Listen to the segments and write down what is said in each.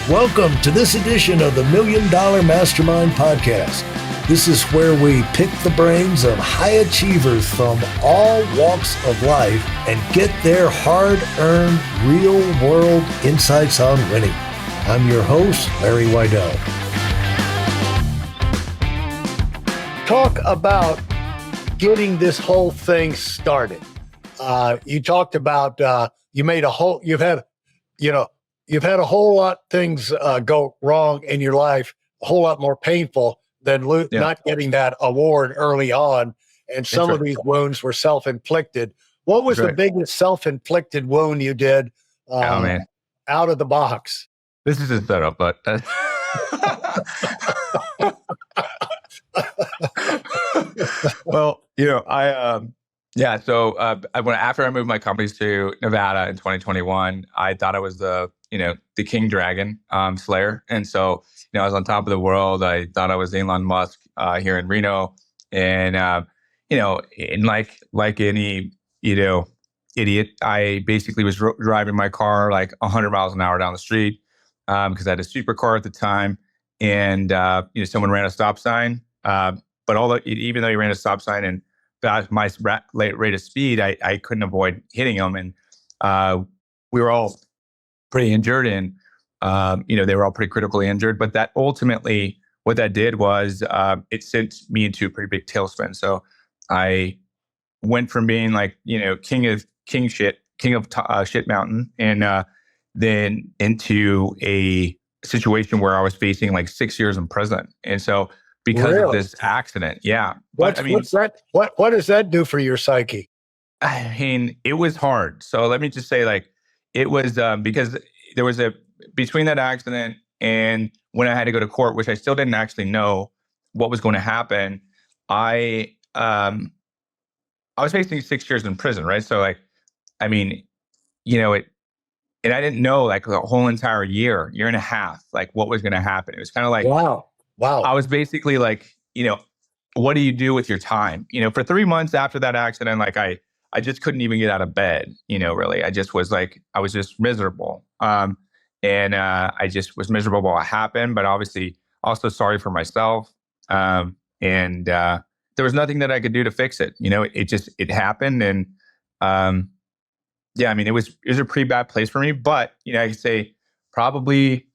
Welcome to this edition of the $1 Million Mastermind Podcast. This is where we pick the brains of high achievers from all walks of life and get their hard-earned, real-world insights on winning. I'm your host, Larry Weidel. Talk about getting this whole thing started. You talked about you've had a whole lot of things go wrong in your life, a whole lot more painful than not getting that award early on. And some of these wounds were self-inflicted. What was the biggest self-inflicted wound you did out of the box? This is a setup, but well, after I moved my companies to Nevada in 2021, I thought I was the King Dragon Slayer. And so, I was on top of the world. I thought I was Elon Musk here in Reno. And, and like any, idiot, I basically was driving my car like 100 miles an hour down the street because I had a supercar at the time. And, someone ran a stop sign. But even though he ran a stop sign and my rate of speed, I couldn't avoid hitting him. And we were all pretty injured, and they were all pretty critically injured. But that ultimately, what that did was it sent me into a pretty big tailspin. So I went from being like king of shit mountain, and then into a situation where I was facing like 6 years in prison. And so because of this accident, what does that do for your psyche? I mean, it was hard. So let me just say, like, it was because there was between that accident and when I had to go to court, which I still didn't actually know what was going to happen. I was facing 6 years in prison, right? So and I didn't know like the whole entire year and a half, like what was going to happen. It was kind of like, wow. I was basically like, what do you do with your time? For 3 months after that accident, like I just couldn't even get out of bed, really. I just was like, I was just miserable. And I just was miserable about what happened, but obviously also sorry for myself. And there was nothing that I could do to fix it. It happened. And it was a pretty bad place for me, but, I could say probably,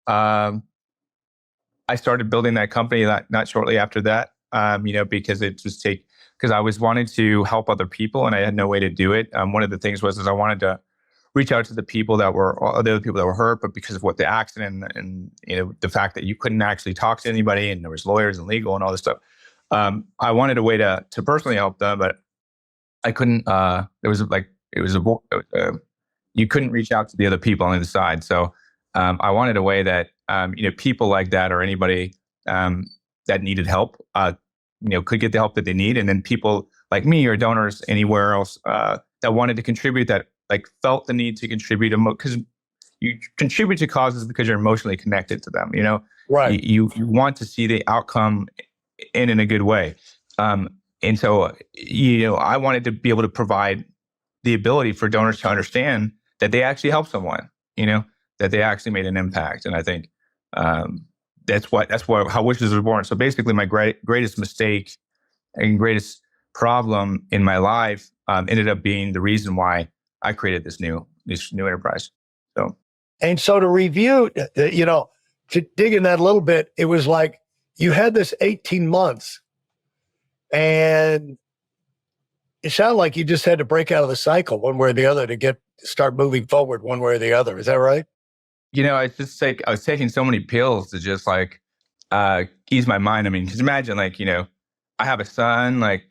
I started building that company not shortly after that, because because I was wanting to help other people and I had no way to do it. One of the things was I wanted to reach out to the other people that were hurt, but because of what the accident and the fact that you couldn't actually talk to anybody and there was lawyers and legal and all this stuff, I wanted a way to personally help them, but I couldn't. You couldn't reach out to the other people on the other side. So I wanted a way that people like that or anybody that needed help, could get the help that they need, and then people like me or donors anywhere else that wanted to contribute, that like felt the need to contribute, because you contribute to causes because you're emotionally connected to them. Right. You want to see the outcome in a good way, and so I wanted to be able to provide the ability for donors to understand that they actually helped someone, that they actually made an impact. And I think that's how wishes are born. So basically, my greatest mistake and greatest problem in my life ended up being the reason why I created this new enterprise. So to review, to dig in that a little bit, it was like you had this 18 months, and it sounded like you just had to break out of the cycle one way or the other to start moving forward one way or the other. Is that right? It's just like I was taking so many pills to just like ease my mind. I mean, because imagine I have a son, I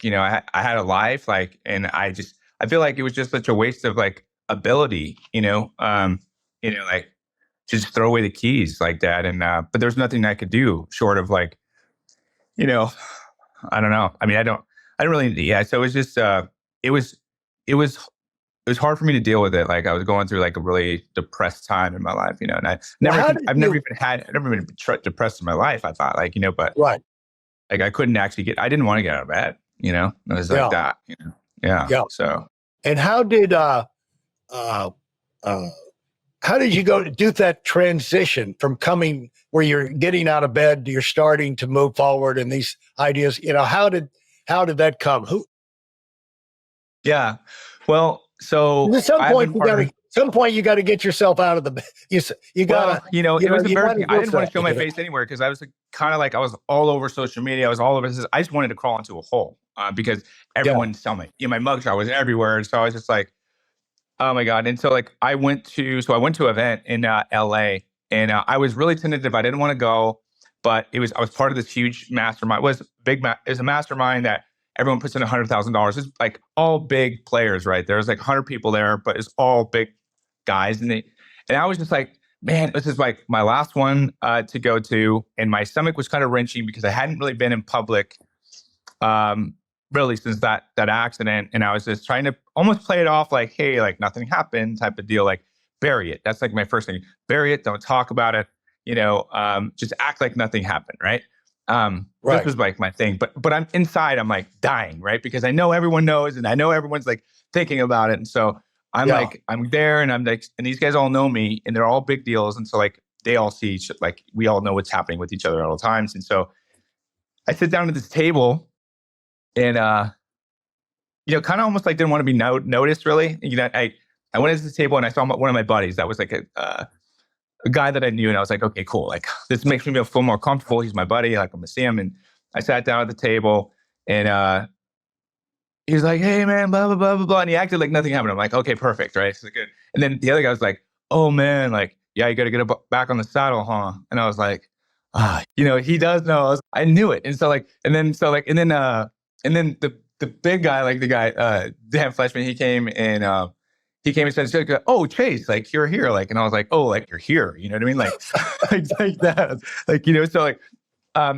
had a life, and I feel like it was just such a waste of like ability, just throw away the keys like that. And but there's nothing I could do short of I don't know. I mean, I don't really, So it was just it was hard for me to deal with it. Like I was going through like a really depressed time in my life, and I've never been depressed in my life. I thought but right. Like I couldn't actually I didn't want to get out of bed, it was like that, Yeah. So, and how did, how did you go to do that transition from coming where you're getting out of bed, you're starting to move forward and these ideas, how did that come? Yeah. Well, so At some I've point been partnered. you got to get yourself out of the bed. You Well, gotta, it was you got to embarrassing. I do didn't want to show my something. face anywhere because I was kind of like, I was all over social media. I was all over this. I just wanted to crawl into a hole because Yeah. everyone saw me. My mugshot was everywhere. And so I was just like, oh my God. And so like I went to an event in LA and I was really tentative. I didn't want to go, but I was part of this huge mastermind. It was a mastermind that everyone puts in $100,000. It's like all big players, right? There's like 100 people there, but it's all big guys. And I was just like, man, this is like my last one to go to. And my stomach was kind of wrenching because I hadn't really been in public really since that accident. And I was just trying to almost play it off like, hey, like nothing happened type of deal. Like bury it. That's like my first thing. Bury it. Don't talk about it. Just act like nothing happened. Right. This was like my thing. But I'm inside, I'm like dying, right? Because I know everyone knows and I know everyone's like thinking about it. And so I'm there and I'm like, and these guys all know me and they're all big deals. And so like they all see like we all know what's happening with each other at all times. And so I sit down at this table and kind of almost like didn't want to be noticed really. I went to the table and I saw one of my buddies that was like a guy that I knew, and I was like, okay, cool. Like this makes me feel more comfortable. He's my buddy. Like I'm gonna see him. And I sat down at the table and he was like, hey man, blah, blah, blah, blah, blah. And he acted like nothing happened. I'm like, okay, perfect. Right. So good. And then the other guy was like, oh man, like, yeah, you got to get back on the saddle, huh? And I was like, he does know. I knew it. And so like, and then the big guy, like the guy, Dan Fleshman, he came and said, oh, Chase, like you're here. Like, and I was like, oh, like you're here. You know what I mean? Like, like that, like, so like,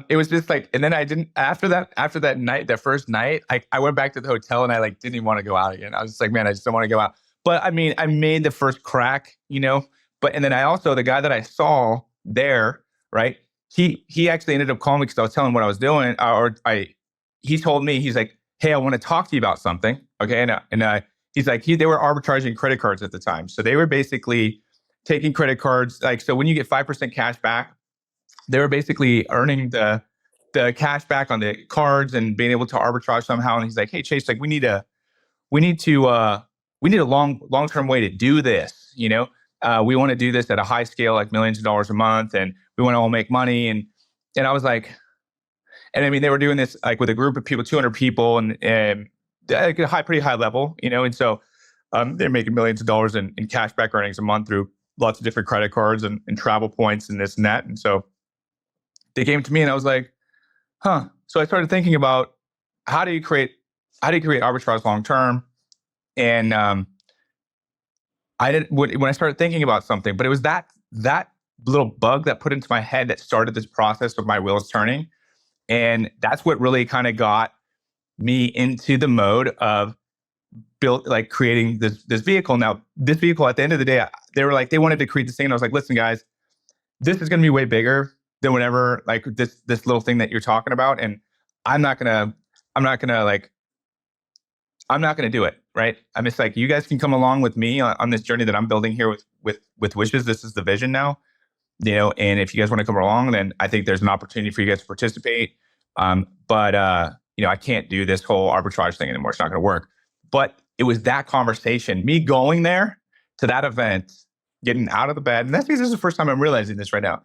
it was just like, and then I didn't, after that night, that first night, I went back to the hotel and I like, didn't even want to go out again. I was just like, man, I just don't want to go out. But I mean, I made the first crack, and then the guy that I saw there, right. He actually ended up calling me because I was telling him what I was doing, he told me, he's like, hey, I want to talk to you about something. Okay. And he's like, they were arbitraging credit cards at the time. So they were basically taking credit cards. Like, so when you get 5% cash back, they were basically earning the cash back on the cards and being able to arbitrage somehow. And he's like, hey, Chase, like we need a long-term way to do this. We want to do this at a high scale, like millions of dollars a month. And we want to all make money. And I was like, and I mean, they were doing this like with a group of people, 200 people and like a pretty high level, and so they're making millions of dollars in cash back earnings a month through lots of different credit cards and travel points and this and that. And so they came to me and I was like, huh. So I started thinking about how do you create arbitrage long term? And when I started thinking about something, but it was that little bug that put into my head that started this process of my wheels turning. And that's what really kind of got me into the mode of creating this vehicle. Now, this vehicle, at the end of the day, they wanted to create this thing. And I was like, listen, guys, this is going to be way bigger than whatever, like this little thing that you're talking about. And I'm not going to do it. Right. I'm just like, you guys can come along with me on this journey that I'm building here with Wishes. This is the vision now, and if you guys want to come along, then I think there's an opportunity for you guys to participate. But I can't do this whole arbitrage thing anymore. It's not going to work. But it was that conversation, me going there to that event, getting out of the bed. And that's because this is the first time I'm realizing this right now.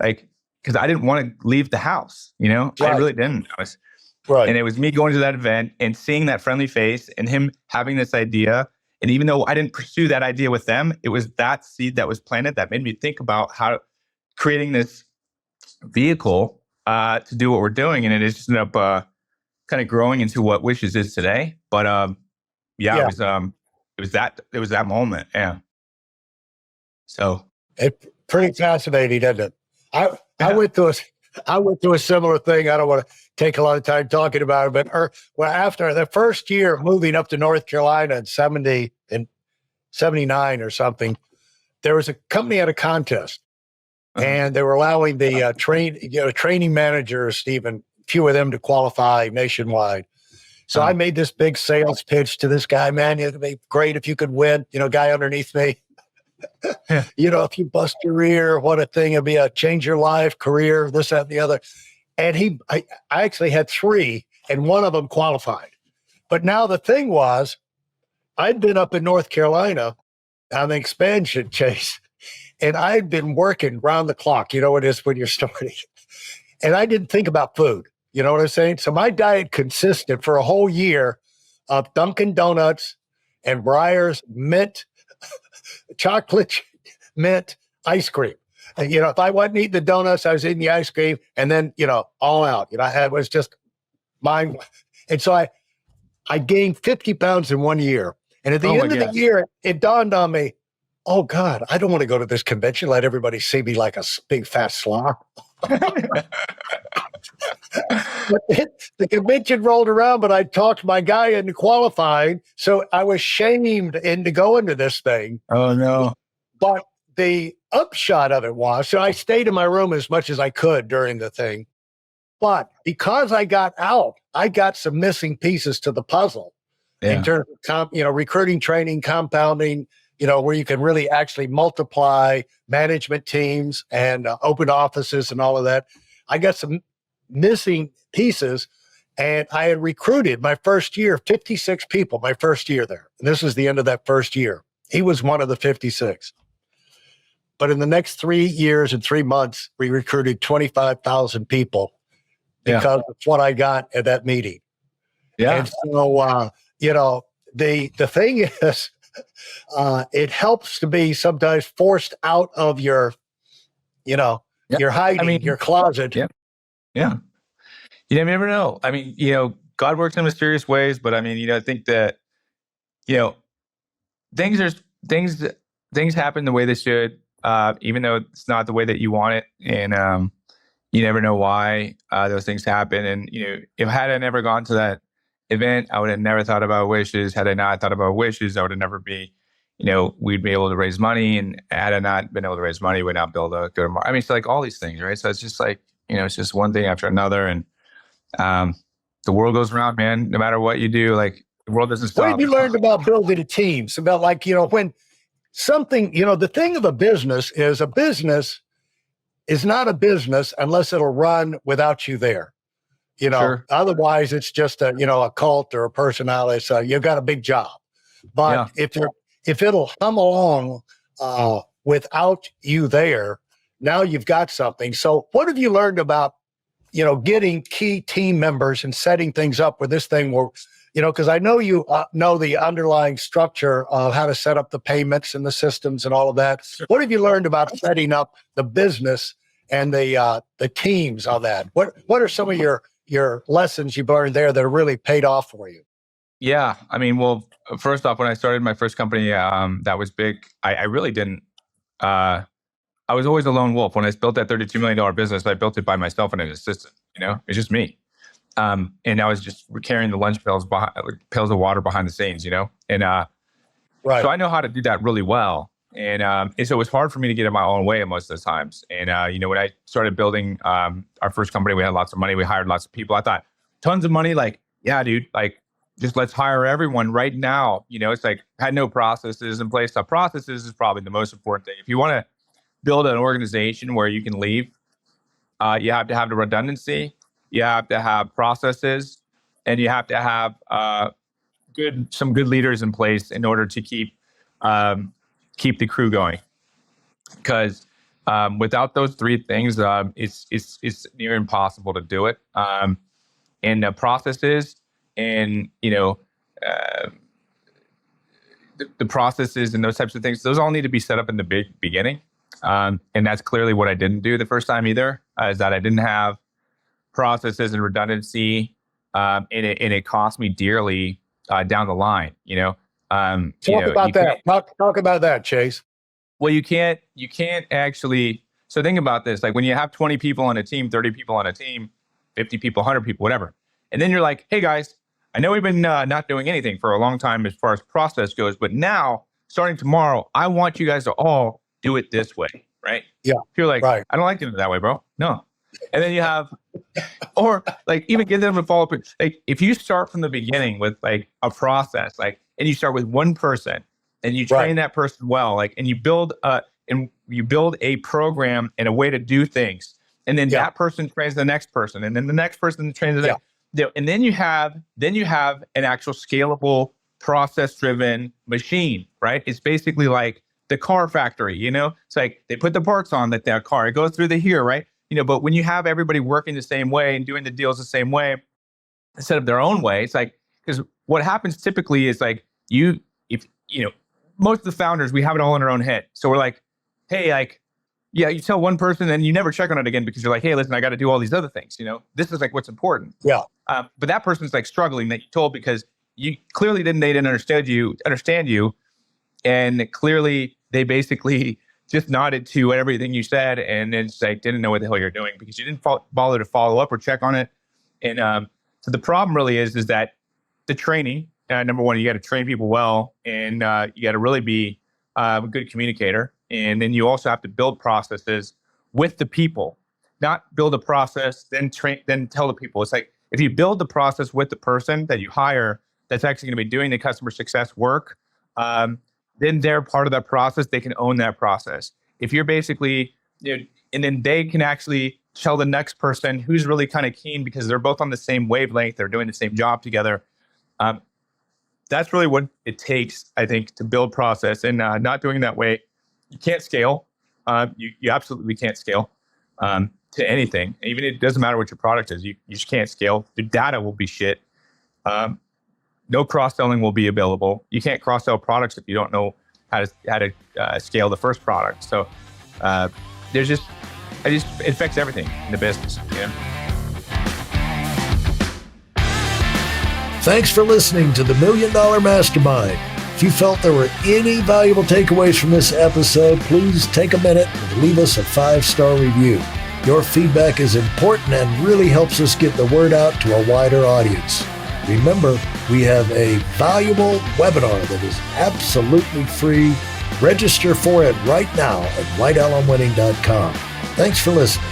Like, because I didn't want to leave the house, Right. I really didn't. Right. And it was me going to that event and seeing that friendly face and him having this idea. And even though I didn't pursue that idea with them, it was that seed that was planted that made me think about how creating this vehicle to do what we're doing. And it just ended up kind of growing into what Wishes is today. But it was that moment. Yeah. So it's pretty fascinating, isn't it? I went through a similar thing. I don't want to take a lot of time talking about it, but after the first year of moving up to North Carolina in 79 or something, there was a company at a contest, and they were allowing the training managers, even few of them, to qualify nationwide. So I made this big sales pitch to this guy, man. It'd be great if you could win, guy underneath me. Yeah. If you bust your ear, what a thing. It'd be a change your life, career, this, that, and the other. And I actually had three, and one of them qualified. But now the thing was, I'd been up in North Carolina on the expansion chase, and I'd been working round the clock. You know what it is when you're starting. And I didn't think about food. You know what I'm saying? So my diet consisted for a whole year of Dunkin' Donuts and Breyer's mint, chocolate mint ice cream. And, if I wasn't eating the donuts, I was eating the ice cream, and then, all out. It was just mine. And so I gained 50 pounds in 1 year. And at the end of the year, it dawned on me, oh God, I don't want to go to this convention, let everybody see me like a big fat slob. But the convention rolled around, but I talked my guy into qualifying. So I was shamed into going to this thing. Oh, no. But the upshot of it was, so I stayed in my room as much as I could during the thing. But because I got out, I got some missing pieces to the puzzle in terms of, recruiting, training, compounding, where you can really actually multiply management teams and open offices and all of that. I got some missing pieces, and I had recruited my first year, 56 people, my first year there. And this was the end of that first year. He was one of the 56. But in the next 3 years and 3 months, we recruited 25,000 people because of what I got at that meeting. Yeah. And so, the thing is, it helps to be sometimes forced out of your, your hiding, your closet. Yeah. Yeah. You never know. I mean, God works in mysterious ways, but I mean, I think that, things happen the way they should, even though it's not the way that you want it. And you never know why those things happen. And, if had I never gone to that event, I would have never thought about wishes. Had I not thought about wishes, I would have never be, we'd be able to raise money. And had I not been able to raise money, we'd not be able to go to market. I mean, it's like all these things, right? So it's just like, it's just one thing after another. And the world goes around, man. No matter what you do, like the world doesn't stop. What have you learned about building a team? About when something, the thing of a business is not a business unless it'll run without you there. Sure. Otherwise it's just a cult or a personality. So you've got a big job. But if it'll hum along without you there, now you've got something. So what have you learned about, getting key team members and setting things up where this thing will, because I know you know the underlying structure of how to set up the payments and the systems and all of that. Sure. What have you learned about setting up the business and the teams on that? What are some of your lessons you've learned there that have really paid off for you? Yeah. I mean, well, first off, when I started my first company, that was big. I really didn't, I was always a lone wolf. When I built that $32 million business, I built it by myself and an assistant, it's just me. And I was just carrying the lunch pails of water behind the scenes, and right. So I know how to do that really well. And so it was hard for me to get in my own way most of the times. And, when I started building our first company, we had lots of money. We hired lots of people. I thought tons of money. Like, yeah, dude, like just let's hire everyone right now. It's like had no processes in place. So processes is probably the most important thing. If you want to build an organization where you can leave, you have to have the redundancy. You have to have processes, and you have to have some good leaders in place in order to keep the crew going. Because without those three things, it's near impossible to do it. And the processes, and the processes and those types of things, those all need to be set up in the beginning. And that's clearly what I didn't do the first time either. Is that I didn't have processes and redundancy, and it cost me dearly down the line. Talk about that. Talk about that, Chase. Well, you can't actually. So think about this: like when you have 20 people on a team, 30 people on a team, 50 people, 100 people, whatever, and then you're like, "Hey guys, I know we've been not doing anything for a long time as far as process goes, but now starting tomorrow, I want you guys to all do it this way, right?" Yeah. You're like, right. I don't like doing it that way, bro. No. And then you have, or like even get them to follow up. Like if you start from the beginning with like a process, like, and you start with one person and you train that person well, like, and you build a program and a way to do things. And then that person trains the next person, and then the next person trains the next. And then you have an actual scalable, process-driven machine, right? It's basically like the car factory, It's like they put the parts on that car, it goes through here, right? But when you have everybody working the same way and doing the deals the same way instead of their own way, it's like, because what happens typically is like most of the founders, we have it all in our own head. So we're like, hey, like, yeah, you tell one person and you never check on it again because you're like, hey, listen, I got to do all these other things. This is like what's important. Yeah. But that person's like struggling that you told because you clearly they didn't understand you. And clearly they basically just nodded to everything you said and then like didn't know what the hell you're doing because you didn't bother to follow up or check on it. And so the problem really is that the training, number one, you got to train people well, and you got to really be a good communicator. And then you also have to build processes with the people, not build a process, then tell the people. It's like, if you build the process with the person that you hire, that's actually going to be doing the customer success work, then they're part of that process. They can own that process. If you're basically, and then they can actually tell the next person who's really kind of keen because they're both on the same wavelength, they're doing the same job together. That's really what it takes, I think, to build process. And not doing that way, you can't scale. You absolutely can't scale to anything. Even it doesn't matter what your product is. You just can't scale. Your data will be shit. No cross-selling will be available. You can't cross-sell products if you don't know how to scale the first product. So it affects everything in the business. Thanks for listening to the $1 Million Mastermind. If you felt there were any valuable takeaways from this episode, please take a minute and leave us a 5-star review. Your feedback is important and really helps us get the word out to a wider audience. Remember, we have a valuable webinar that is absolutely free. Register for it right now at whitealumwinning.com. Thanks for listening.